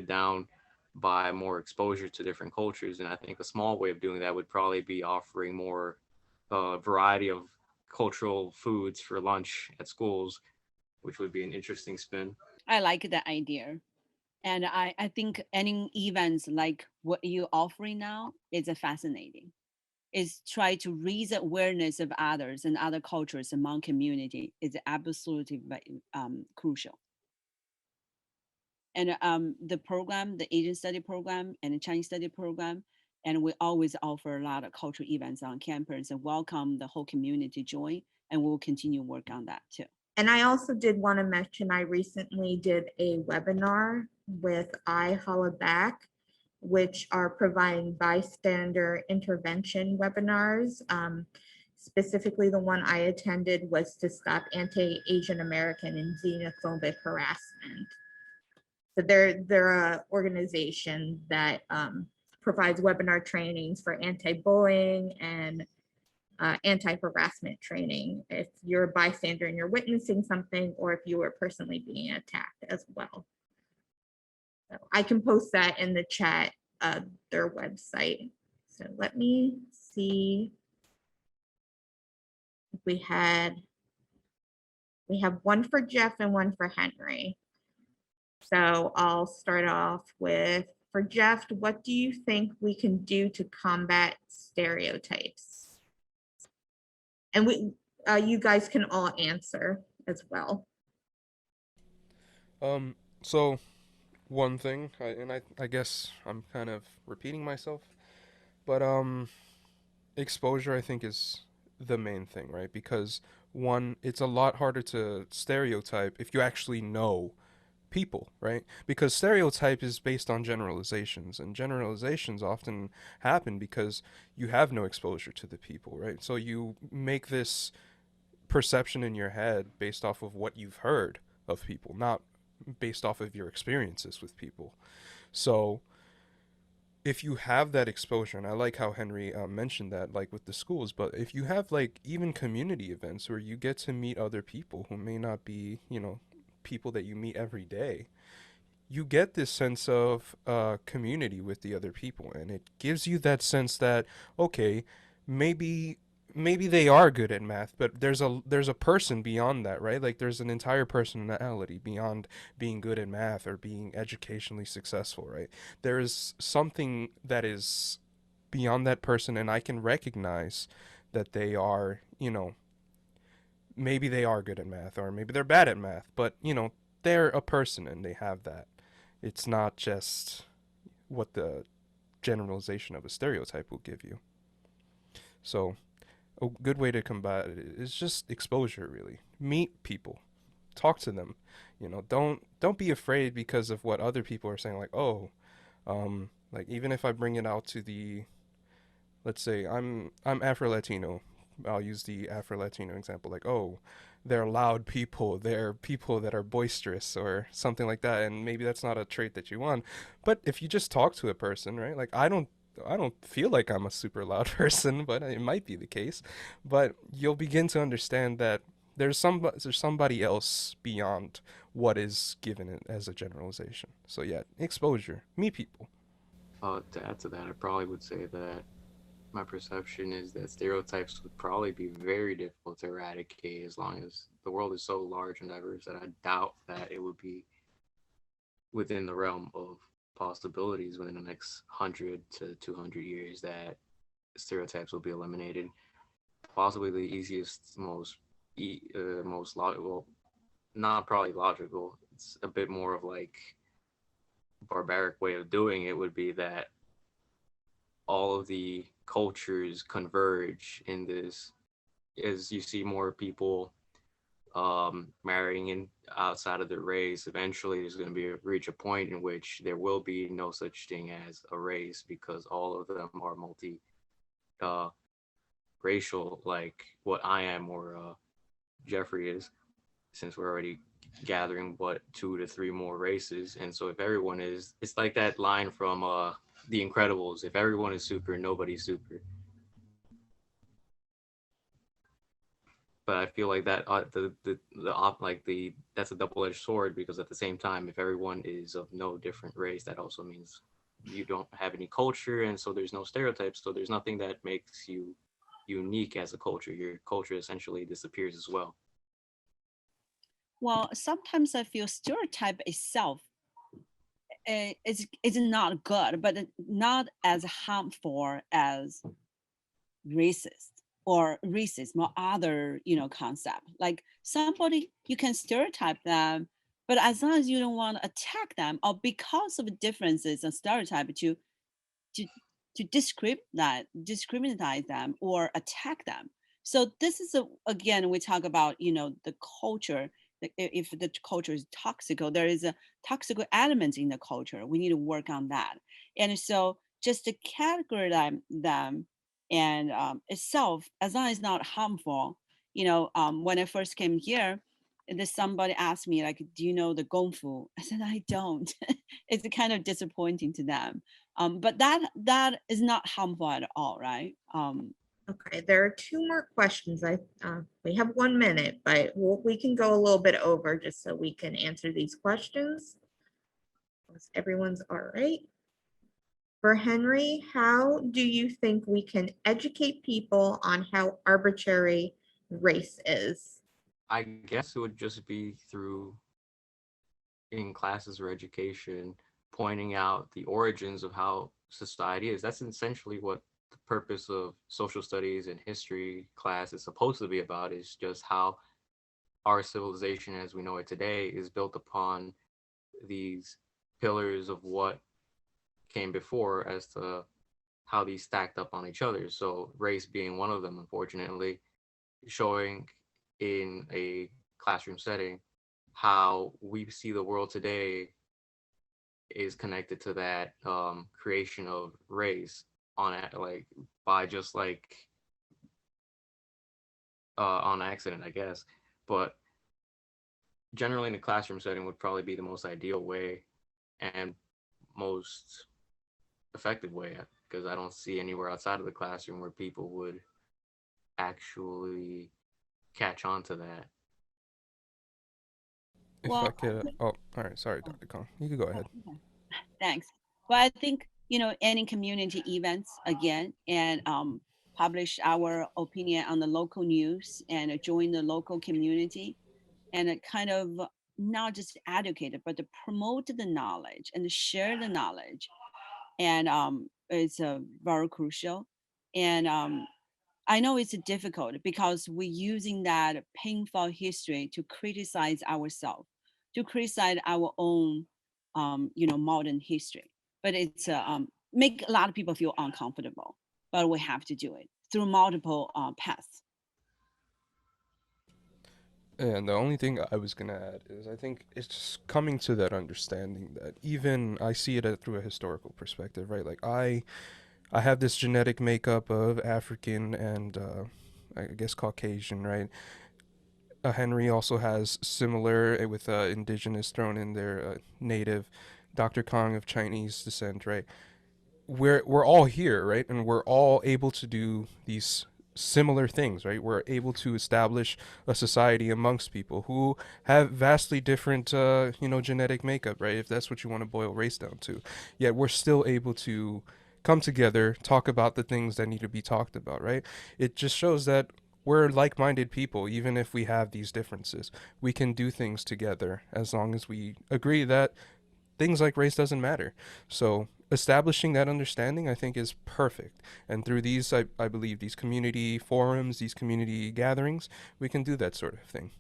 down by more exposure to different cultures. And I think a small way of doing that would probably be offering more variety of cultural foods for lunch at schools, which would be an interesting spin. I like the idea. And I think any events like what you're offering now is fascinating. Is try to raise awareness of others and other cultures among community is absolutely crucial. And the program, the Asian study program and the Chinese study program, and we always offer a lot of cultural events on campus and welcome the whole community to join, and we'll continue work on that too. And I also did want to mention, I recently did a webinar with iHollaback, which are providing bystander intervention webinars. Specifically, the one I attended was to stop anti-Asian American and xenophobic harassment. So they're an organization that provides webinar trainings for anti-bullying and anti-harassment training if you're a bystander and you're witnessing something, or if you were personally being attacked as well. So I can post that in the chat, their website. So let me see if we have one for Jeff and one for Henry. So I'll start off with, for Jeff, what do you think we can do to combat stereotypes? And you guys can all answer as well. So one thing, I guess I'm kind of repeating myself, but exposure I think is the main thing, right? Because one, it's a lot harder to stereotype if you actually know people, right? Because stereotype is based on generalizations, and generalizations often happen because you have no exposure to the people, right? So you make this perception in your head based off of what you've heard of people, not based off of your experiences with people. So if you have that exposure, and I like how Henry mentioned that, like with the schools, but if you have like even community events where you get to meet other people who may not be, people that you meet every day, you get this sense of community with the other people, and it gives you that sense that, okay, maybe they are good at math, but there's a person beyond that, right? Like there's an entire personality beyond being good at math or being educationally successful, right? There is something that is beyond that person, and I can recognize that they are, maybe they are good at math, or maybe they're bad at math, but they're a person and they have that. It's not just what the generalization of a stereotype will give you. So a good way to combat it is just exposure, really. Meet people, talk to them. Don't be afraid because of what other people are saying, like, oh, like even if I bring it out to the, let's say I'm Afro-Latino, I'll use the Afro-Latino example, like, oh, they're loud people, they're people that are boisterous or something like that, and maybe that's not a trait that you want. But if you just talk to a person, right, like I don't feel like I'm a super loud person, but it might be the case. But you'll begin to understand that there's somebody else beyond what is given it as a generalization. So yeah, exposure, meet people. To add to that, I probably would say that my perception is that stereotypes would probably be very difficult to eradicate as long as the world is so large and diverse that I doubt that it would be within the realm of possibilities within the next 100 to 200 years that stereotypes will be eliminated. Possibly the easiest, most logical, not probably logical. It's a bit more of like barbaric way of doing it would be that all of the cultures converge in this as you see more people marrying in outside of their race. Eventually there's going to be reach a point in which there will be no such thing as a race because all of them are multi uh, racial, like what I am or Jeffrey is, since we're already gathering what 2 to 3 more races. And so if everyone is, it's like that line from The Incredibles: if everyone is super, nobody's super. But I feel like that that's a double-edged sword, because at the same time, if everyone is of no different race, that also means you don't have any culture, and so there's no stereotypes. So there's nothing that makes you unique as a culture. Your culture essentially disappears as well. Well, sometimes I feel stereotype itself is not good, but not as harmful as racist or racism or other concept. Like somebody, you can stereotype them, but as long as you don't want to attack them or because of differences and stereotype to to discriminate them or attack them. So this is again, we talk about the culture. If the culture is toxic, or there is a toxic element in the culture, we need to work on that. And so just to categorize them and itself, as long as it's not harmful. When I first came here, and somebody asked me like, do you know the gongfu? I said I don't. It's kind of disappointing to them. But that is not harmful at all, right? Okay, there are 2 more questions. We have 1 minute, but we can go a little bit over just so we can answer these questions. Unless everyone's all right. For Henry, how do you think we can educate people on how arbitrary race is? I guess it would just be through in classes or education, pointing out the origins of how society is. That's essentially what the purpose of social studies and history class is supposed to be about, is just how our civilization as we know it today is built upon these pillars of what came before as to how these stacked up on each other. So race being one of them, unfortunately, showing in a classroom setting how we see the world today is connected to that creation of race on like by just like on accident, I guess. But generally in the classroom setting would probably be the most ideal way and most effective way, because I don't see anywhere outside of the classroom where people would actually catch on to that. If I Well, could, oh, all right, sorry, Dr. Kong, you could go ahead. thanks. Well, I think any community events again, and publish our opinion on the local news and join the local community, and kind of not just educate it, but to promote the knowledge and share the knowledge, and it's very crucial. And I know it's difficult because we're using that painful history to criticize ourselves, to criticize our own, modern history. But it's make a lot of people feel uncomfortable. But we have to do it through multiple paths. And the only thing I was gonna add is I think it's just coming to that understanding that even I see it through a historical perspective, right? Like I have this genetic makeup of African and I guess Caucasian, right? Henry also has similar with indigenous thrown in there, native. Dr. Kong of Chinese descent, right? We're all here, right? And we're all able to do these similar things, right? We're able to establish a society amongst people who have vastly different, genetic makeup, right? If that's what you want to boil race down to. Yet we're still able to come together, talk about the things that need to be talked about, right? It just shows that we're like-minded people, even if we have these differences. We can do things together as long as we agree that things like race doesn't matter. So establishing that understanding, I think, is perfect. And through these, I believe, these community forums, these community gatherings, we can do that sort of thing.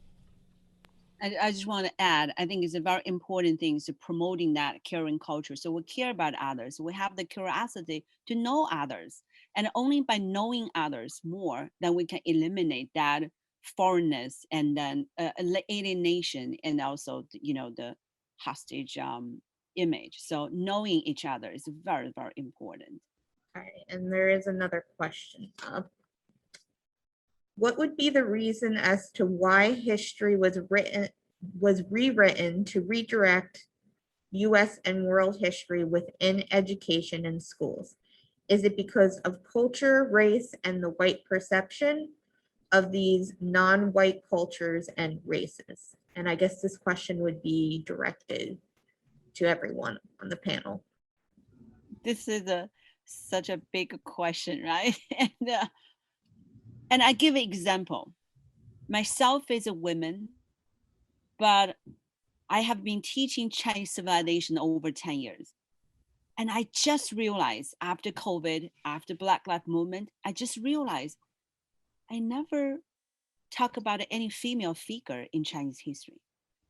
I just want to add, I think it's a very important thing to promoting that caring culture. So we care about others. We have the curiosity to know others. And only by knowing others more, then we can eliminate that foreignness and then alienation and also, the hostage image. So knowing each other is very, very important. All right, and there is another question. What would be the reason as to why history was rewritten to redirect US and world history within education in schools? Is it because of culture, race, and the white perception of these non-white cultures and races? And I guess this question would be directed to everyone on the panel. This is such a big question, right? And I give an example. Myself is a woman, but I have been teaching Chinese civilization over 10 years. And I just realized after COVID, after Black Lives Movement, I just realized I never talk about any female figure in Chinese history.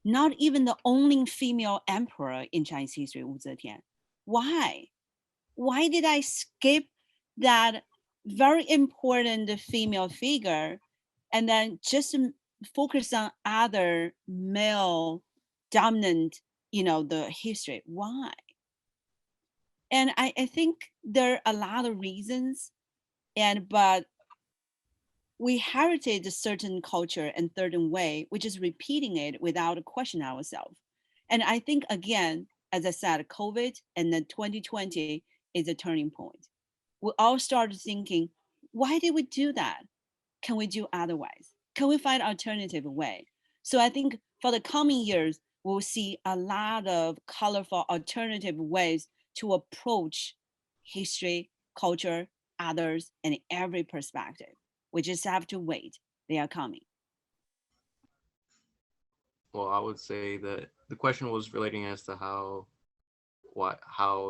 Not even the only female emperor in Chinese history, Wu Zetian. Why? Why did I skip that very important female figure and then just focus on other male dominant, the history? Why? And I think there are a lot of reasons, but we heritage a certain culture and certain way, we're just repeating it without questioning ourselves. And I think, again, as I said, COVID and then 2020 is a turning point. We all started thinking, why did we do that? Can we do otherwise? Can we find alternative way? So I think for the coming years, we'll see a lot of colorful alternative ways to approach history, culture, others, and every perspective. We just have to wait. They are coming. Well, I would say that the question was relating as to how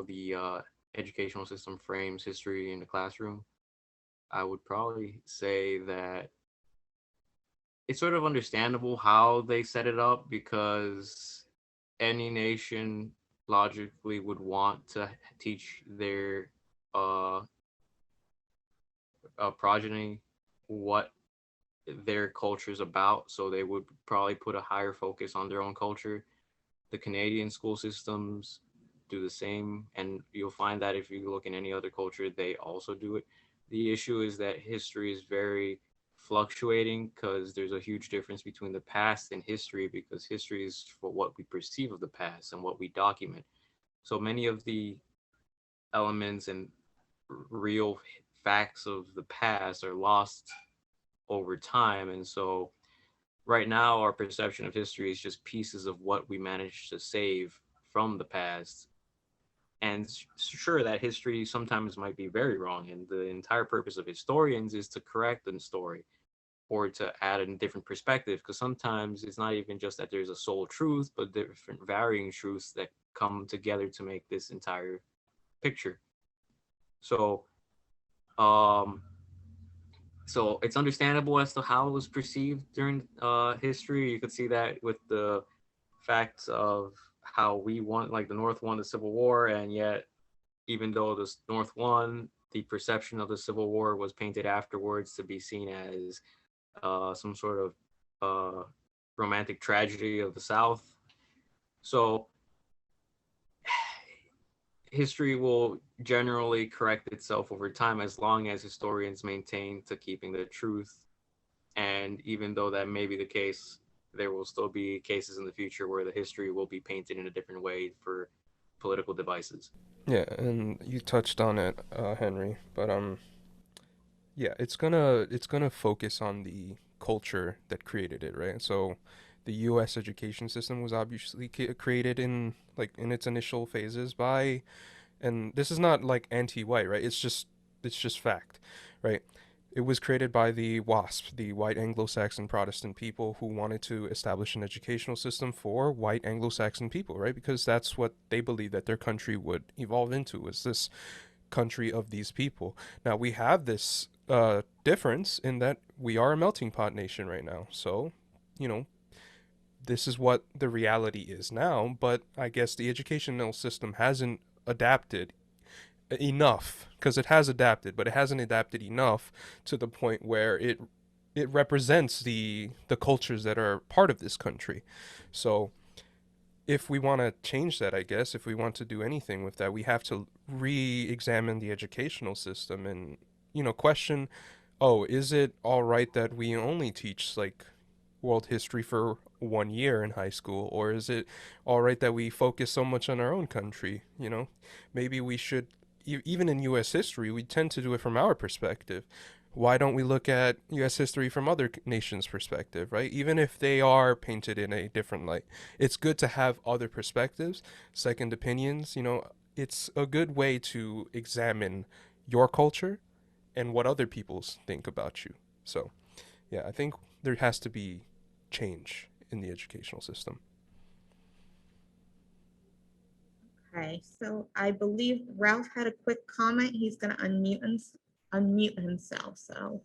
the educational system frames history in the classroom. I would probably say that it's sort of understandable how they set it up, because any nation logically would want to teach their progeny what their culture is about, so they would probably put a higher focus on their own culture. The Canadian school systems do the same, and you'll find that if you look in any other culture, they also do it. The issue is that history is very fluctuating, because there's a huge difference between the past and history, because history is for what we perceive of the past and what we document. So many of the elements and real facts of the past are lost over time. And so right now, our perception of history is just pieces of what we managed to save from the past. And sure, that history sometimes might be very wrong. And the entire purpose of historians is to correct the story or to add a different perspective. Because sometimes it's not even just that there's a sole truth, but different varying truths that come together to make this entire picture. So, so it's understandable as to how it was perceived during history. You could see that with the facts of how we won, like the North won the Civil War, and yet even though the North won, the perception of the Civil War was painted afterwards to be seen as some sort of romantic tragedy of the South. So history will generally correct itself over time as long as historians maintain to keeping the truth. And even though that may be the case, there will still be cases in the future where the history will be painted in a different way for political devices. Yeah, and you touched on it, Henry, but Yeah, it's gonna focus on the culture that created it, right? So the US education system was obviously created in its initial phases by, and this is not like anti-white, right? It's just fact, right? It was created by the WASP, the white Anglo-Saxon Protestant people who wanted to establish an educational system for white Anglo-Saxon people, right? Because that's what they believed that their country would evolve into, was this country of these people. Now we have this difference in that we are a melting pot nation right now. So, you know, this is what the reality is now, but I guess the educational system hasn't adapted enough, because it has adapted, but it hasn't adapted enough to the point where it represents the cultures that are part of this country. So if we want to change that, I guess, if we want to do anything with that, we have to re-examine the educational system and, question, oh, is it all right that we only teach like world history for 1 year in high school, or is it all right that we focus so much on our own country? Maybe we should, even in US history, we tend to do it from our perspective. Why don't we look at US history from other nations' perspective, right? Even if they are painted in a different light. It's good to have other perspectives, second opinions. It's a good way to examine your culture and what other people think about you. So, yeah, I think there has to be change in the educational system. Okay, so I believe Ralph had a quick comment. He's going to unmute himself. So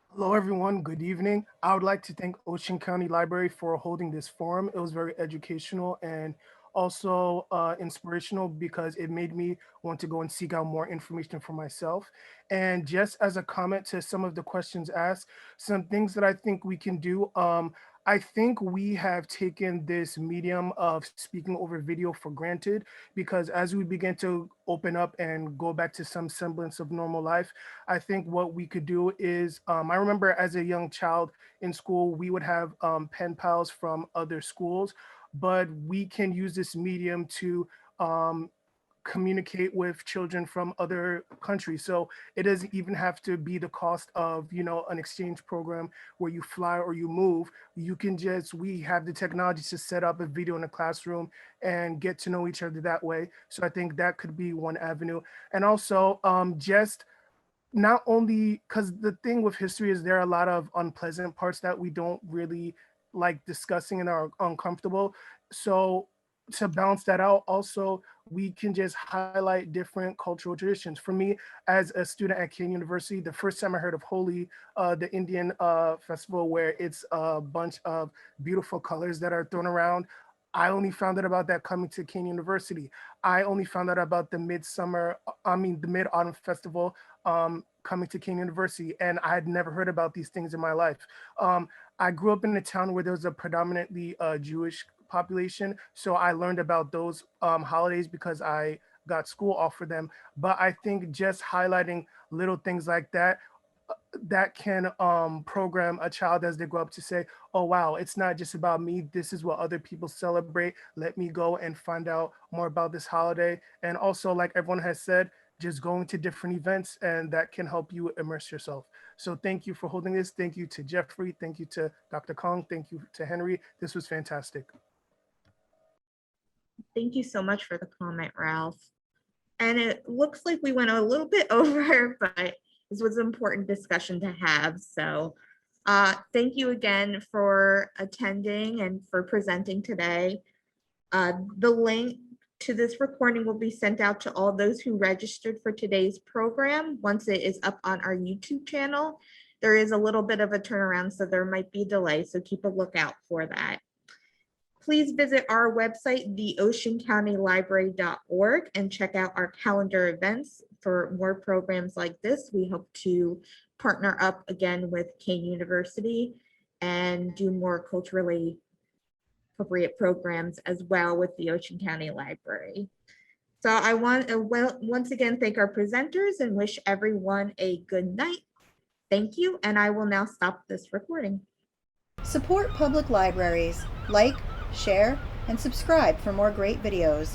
Hello, everyone. Good evening. I would like to thank Ocean County Library for holding this forum. It was very educational and also inspirational, because it made me want to go and seek out more information for myself. And just as a comment to some of the questions asked, some things that I think we can do. I think we have taken this medium of speaking over video for granted, because as we begin to open up and go back to some semblance of normal life, I think what we could do is, I remember as a young child in school, we would have pen pals from other schools, but we can use this medium to communicate with children from other countries. So it doesn't even have to be the cost of, an exchange program where you fly or you move. We have the technology to set up a video in a classroom and get to know each other that way. So I think that could be one avenue. And also just not only, because the thing with history is there are a lot of unpleasant parts that we don't really like discussing and are uncomfortable. So to balance that out, also we can just highlight different cultural traditions. For me, as a student at Kean University, the first time I heard of Holi, the Indian festival where it's a bunch of beautiful colors that are thrown around, I only found out about that coming to Kean University. I only found out about the the Mid-Autumn Festival coming to Kean University, and I had never heard about these things in my life. I grew up in a town where there was a predominantly Jewish population, so I learned about those holidays because I got school off for them. But I think just highlighting little things like that, that can program a child as they grow up to say, oh, wow, it's not just about me. This is what other people celebrate. Let me go and find out more about this holiday. And also, like everyone has said, just going to different events, and that can help you immerse yourself. So thank you for holding this. Thank you to Jeffrey. Thank you to Dr. Kong. Thank you to Henry. This was fantastic. thank you so much for the comment, Ralph. And it looks like we went a little bit over, but this was an important discussion to have. So thank you again for attending and for presenting today. The link to this recording will be sent out to all those who registered for today's program once it is up on our YouTube channel. There is a little bit of a turnaround, so there might be a delay, so keep a lookout for that. Please visit our website, theoceancountylibrary.org, and check out our calendar events for more programs like this. We hope to partner up again with Kean University and do more culturally appropriate programs as well with the Ocean County Library. So I want to once again thank our presenters and wish everyone a good night. Thank you, and I will now stop this recording. Support public libraries. Like, share, and subscribe for more great videos.